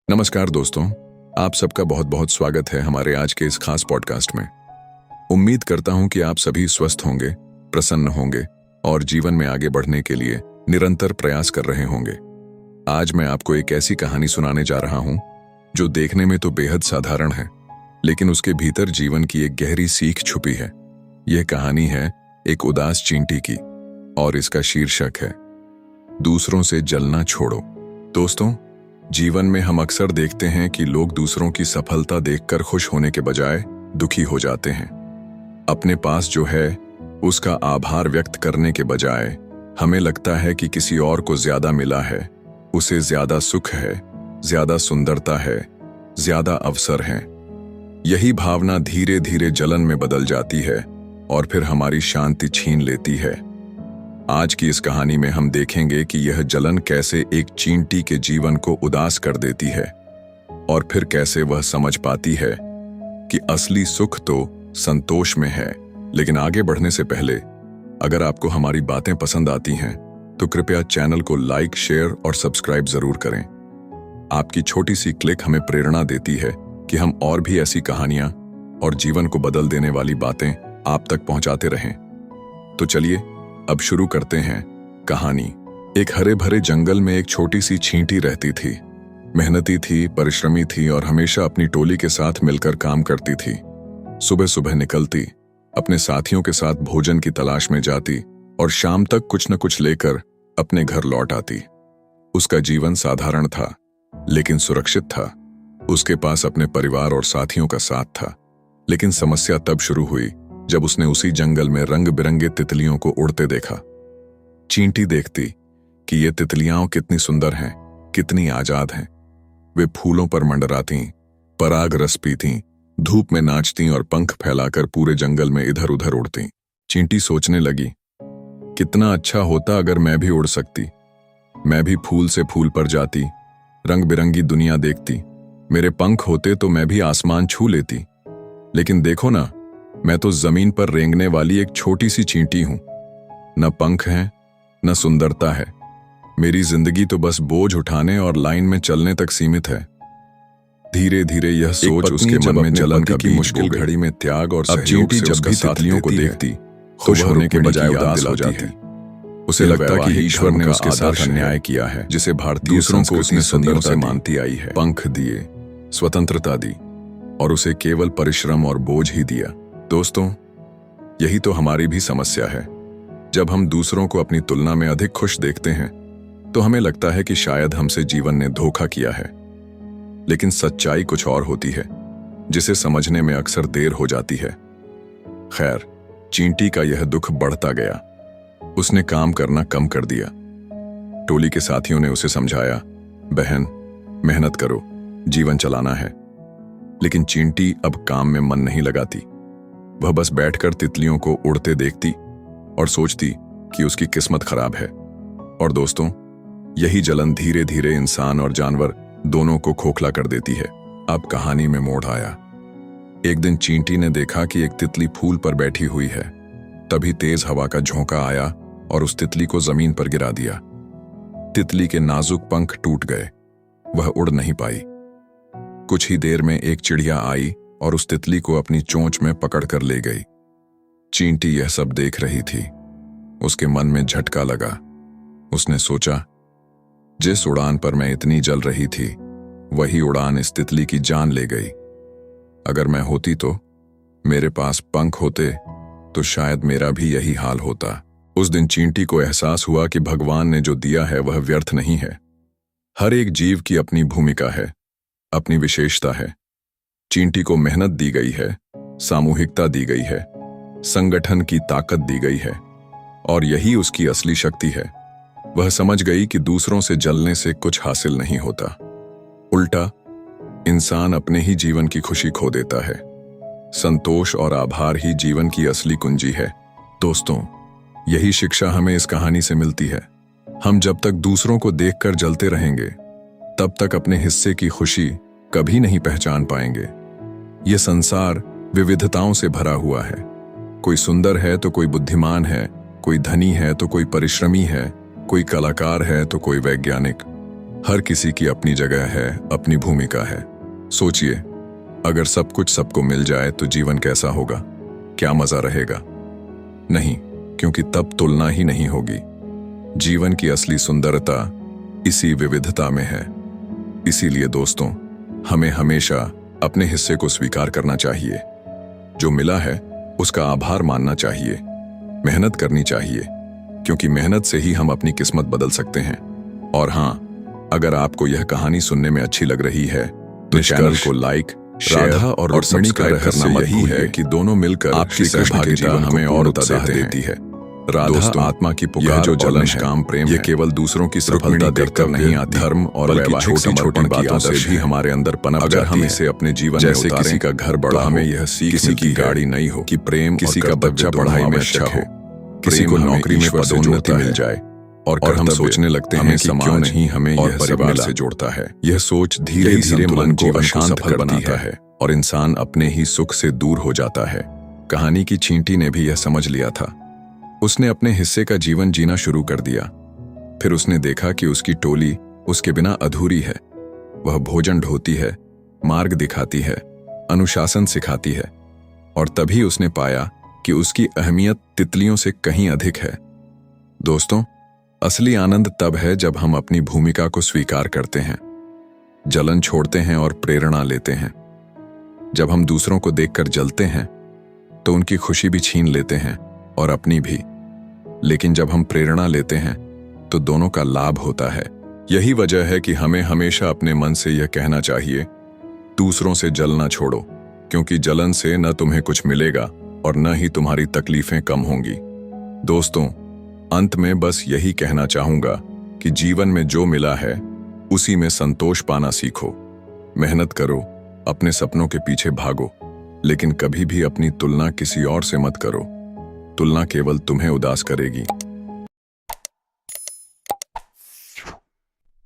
नमस्कार दोस्तों, आप सबका बहुत बहुत स्वागत है हमारे आज के इस खास पॉडकास्ट में। उम्मीद करता हूं कि आप सभी स्वस्थ होंगे, प्रसन्न होंगे और जीवन में आगे बढ़ने के लिए निरंतर प्रयास कर रहे होंगे। आज मैं आपको एक ऐसी कहानी सुनाने जा रहा हूं जो देखने में तो बेहद साधारण है, लेकिन उसके भीतर जीवन की एक गहरी सीख छुपी है। यह कहानी है एक उदास चींटी की और इसका शीर्षक है दूसरों से जलना छोड़ो। दोस्तों, जीवन में हम अक्सर देखते हैं कि लोग दूसरों की सफलता देखकर खुश होने के बजाय दुखी हो जाते हैं। अपने पास जो है उसका आभार व्यक्त करने के बजाय हमें लगता है कि किसी और को ज्यादा मिला है, उसे ज्यादा सुख है, ज्यादा सुंदरता है, ज्यादा अवसर हैं। यही भावना धीरे धीरे जलन में बदल जाती है और फिर हमारी शांति छीन लेती है। आज की इस कहानी में हम देखेंगे कि यह जलन कैसे एक चींटी के जीवन को उदास कर देती है और फिर कैसे वह समझ पाती है कि असली सुख तो संतोष में है। लेकिन आगे बढ़ने से पहले अगर आपको हमारी बातें पसंद आती हैं तो कृपया चैनल को लाइक, शेयर और सब्सक्राइब जरूर करें। आपकी छोटी सी क्लिक हमें प्रेरणा देती है कि हम और भी ऐसी कहानियां और जीवन को बदल देने वाली बातें आप तक पहुंचाते रहें। तो चलिए अब शुरू करते हैं कहानी। एक हरे भरे जंगल में एक छोटी सी चींटी रहती थी। मेहनती थी, परिश्रमी थी और हमेशा अपनी टोली के साथ मिलकर काम करती थी। सुबह सुबह निकलती, अपने साथियों के साथ भोजन की तलाश में जाती और शाम तक कुछ न कुछ लेकर अपने घर लौट आती। उसका जीवन साधारण था लेकिन सुरक्षित था। उसके पास अपने परिवार और साथियों का साथ था। लेकिन समस्या तब शुरू हुई जब उसने उसी जंगल में रंग बिरंगे तितलियों को उड़ते देखा। चींटी देखती कि ये तितलियां कितनी सुंदर हैं, कितनी आजाद हैं। वे फूलों पर मंडराती, पराग रस पीती, धूप में नाचती और पंख फैलाकर पूरे जंगल में इधर उधर उड़ती। चींटी सोचने लगी, कितना अच्छा होता अगर मैं भी उड़ सकती। मैं भी फूल से फूल पर जाती, रंग बिरंगी दुनिया देखती। मेरे पंख होते तो मैं भी आसमान छू लेती। लेकिन देखो ना, मैं तो जमीन पर रेंगने वाली एक छोटी सी चींटी हूं। न पंख हैं, न सुंदरता है। मेरी जिंदगी तो बस बोझ उठाने और लाइन में चलने तक सीमित है। धीरे धीरे यह सोच उसके मन में जलन की मुश्किल घड़ी में त्याग और सहयोग से जब भी तितलियों को देखती, खुश होने के बजाय उदास हो जाती। उसे लगता कि ईश्वर ने उसके साथ अन्याय किया है, जिसे भारतीय दूसरों को उसने सदियों से मानती आई है। पंख दिए, स्वतंत्रता दी और उसे केवल परिश्रम और बोझ ही दिया। दोस्तों, यही तो हमारी भी समस्या है। जब हम दूसरों को अपनी तुलना में अधिक खुश देखते हैं तो हमें लगता है कि शायद हमसे जीवन ने धोखा किया है। लेकिन सच्चाई कुछ और होती है, जिसे समझने में अक्सर देर हो जाती है। खैर, चींटी का यह दुख बढ़ता गया। उसने काम करना कम कर दिया। टोली के साथियों ने उसे समझाया, बहन, मेहनत करो, जीवन चलाना है। लेकिन चींटी अब काम में मन नहीं लगाती। वह बस बैठकर तितलियों को उड़ते देखती और सोचती कि उसकी किस्मत खराब है। और दोस्तों, यही जलन धीरे धीरे इंसान और जानवर दोनों को खोखला कर देती है। अब कहानी में मोड़ आया। एक दिन चींटी ने देखा कि एक तितली फूल पर बैठी हुई है। तभी तेज हवा का झोंका आया और उस तितली को जमीन पर गिरा दिया। तितली के नाजुक पंख टूट गए। वह उड़ नहीं पाई। कुछ ही देर में एक चिड़िया आई और उस तितली को अपनी चोंच में पकड़कर ले गई। चींटी यह सब देख रही थी। उसके मन में झटका लगा। उसने सोचा, जिस उड़ान पर मैं इतनी जल रही थी, वही उड़ान इस तितली की जान ले गई। अगर मैं होती तो, मेरे पास पंख होते तो शायद मेरा भी यही हाल होता। उस दिन चींटी को एहसास हुआ कि भगवान ने जो दिया है वह व्यर्थ नहीं है। हर एक जीव की अपनी भूमिका है, अपनी विशेषता है। चींटी को मेहनत दी गई है, सामूहिकता दी गई है, संगठन की ताकत दी गई है और यही उसकी असली शक्ति है। वह समझ गई कि दूसरों से जलने से कुछ हासिल नहीं होता। उल्टा, इंसान अपने ही जीवन की खुशी खो देता है। संतोष और आभार ही जीवन की असली कुंजी है। दोस्तों, यही शिक्षा हमें इस कहानी से मिलती है। हम जब तक दूसरों को देखकर जलते रहेंगे, तब तक अपने हिस्से की खुशी कभी नहीं पहचान पाएंगे। यह संसार विविधताओं से भरा हुआ है। कोई सुंदर है तो कोई बुद्धिमान है, कोई धनी है तो कोई परिश्रमी है, कोई कलाकार है तो कोई वैज्ञानिक। हर किसी की अपनी जगह है, अपनी भूमिका है। सोचिए, अगर सब कुछ सबको मिल जाए तो जीवन कैसा होगा? क्या मजा रहेगा? नहीं, क्योंकि तब तुलना ही नहीं होगी। जीवन की असली सुंदरता इसी विविधता में है। इसीलिए दोस्तों, हमें हमेशा अपने हिस्से को स्वीकार करना चाहिए। जो मिला है उसका आभार मानना चाहिए, मेहनत करनी चाहिए, क्योंकि मेहनत से ही हम अपनी किस्मत बदल सकते हैं। और हाँ, अगर आपको यह कहानी सुनने में अच्छी लग रही है तो चैनल को लाइक, राधा और रुक्मिणी का रहस्य यही है कि दोनों मिलकर आपकी सहभागिता हमें और उत्साह देती है। राधा आत्मा की पुकार जो जलन काम प्रेम ये केवल दूसरों की सफलता देखकर नहीं आती, धर्म और वैवाहिक छोटी बातों से भी हमारे अंदर पनप जाती है। अगर हम इसे अपने जीवन में उतारें, किसी का घर बड़ा, हमें यह सीख किसी की गाड़ी नहीं हो कि प्रेम, किसी का बच्चा पढ़ाई में अच्छा हो, किसी को नौकरी में पदोन्नति मिल जाए, और हम सोचने लगते हैं कि क्यों नहीं हमें यह परिवार से जोड़ता है। यह सोच धीरे धीरे मन को अशांत बनाता है और इंसान अपने ही सुख से दूर हो जाता है। कहानी की चींटी ने भी यह समझ लिया था। उसने अपने हिस्से का जीवन जीना शुरू कर दिया। फिर उसने देखा कि उसकी टोली उसके बिना अधूरी है। वह भोजन ढोती है, मार्ग दिखाती है, अनुशासन सिखाती है, और तभी उसने पाया कि उसकी अहमियत तितलियों से कहीं अधिक है। दोस्तों, असली आनंद तब है जब हम अपनी भूमिका को स्वीकार करते हैं, जलन छोड़ते हैं और प्रेरणा लेते हैं। जब हम दूसरों को देखकर जलते हैं तो उनकी खुशी भी छीन लेते हैं और अपनी भी, लेकिन जब हम प्रेरणा लेते हैं तो दोनों का लाभ होता है। यही वजह है कि हमें हमेशा अपने मन से यह कहना चाहिए, दूसरों से जलना छोड़ो, क्योंकि जलन से न तुम्हें कुछ मिलेगा और न ही तुम्हारी तकलीफें कम होंगी। दोस्तों, अंत में बस यही कहना चाहूंगा कि जीवन में जो मिला है उसी में संतोष पाना सीखो। मेहनत करो, अपने सपनों के पीछे भागो, लेकिन कभी भी अपनी तुलना किसी और से मत करो। तुलना केवल तुम्हें उदास करेगी।